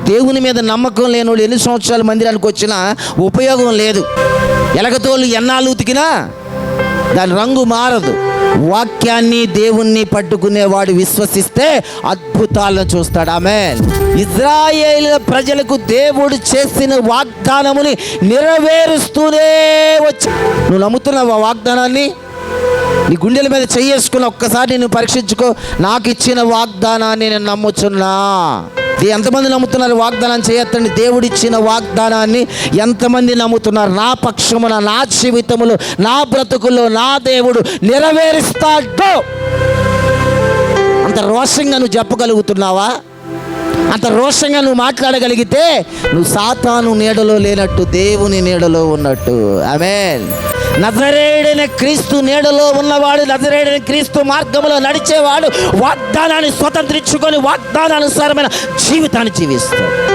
దేవుని మీద నమ్మకం లేనోళ్ళు ఎన్ని సంవత్సరాలు మందిరానికి వచ్చినా ఉపయోగం లేదు. ఎలగతోళ్ళు ఎన్నాళ్ళు ఉతికినా దాని రంగు మారదు. వాక్యాన్ని దేవుణ్ణి పట్టుకునేవాడు విశ్వసిస్తే అద్భుతాలను చూస్తాడు. ఆమేన్. ఇశ్రాయేలు ప్రజలకు దేవుడు చేసిన వాగ్దానముని నెరవేరుస్తూనే వచ్చి, నువ్వు నమ్ముతున్నావు ఆ వాగ్దానాన్ని? నీ గుండెల మీద చెయ్యేసుకుని ఒక్కసారి నేను పరీక్షించుకో. నాకు ఇచ్చిన వాగ్దానాన్ని నేను నమ్ముచున్నా. ఎంతమంది నమ్ముతున్నారు? వాగ్దానం చేయొద్దండి. దేవుడిచ్చిన వాగ్దానాన్ని ఎంతమంది నమ్ముతున్నారు? నా పక్షమున, నా జీవితములో, నా బ్రతుకుల్లో నా దేవుడు నెరవేరుస్తాడు. అంత రోషంగా నువ్వు చెప్పగలుగుతున్నావా? అంత రోషంగా నువ్వు మాట్లాడగలిగితే నువ్వు సాతాను నీడలో లేనట్టు, దేవుని నీడలో ఉన్నట్టు. ఆమేన్. నజరేయుడైన క్రీస్తు నీడలో ఉన్నవాడు, నజరేయుడైన క్రీస్తు మార్గంలో నడిచేవాడు వాగ్దానాన్ని స్వతంత్రించుకొని వాగ్దానానుసారమైన జీవితాన్ని జీవిస్తాడు.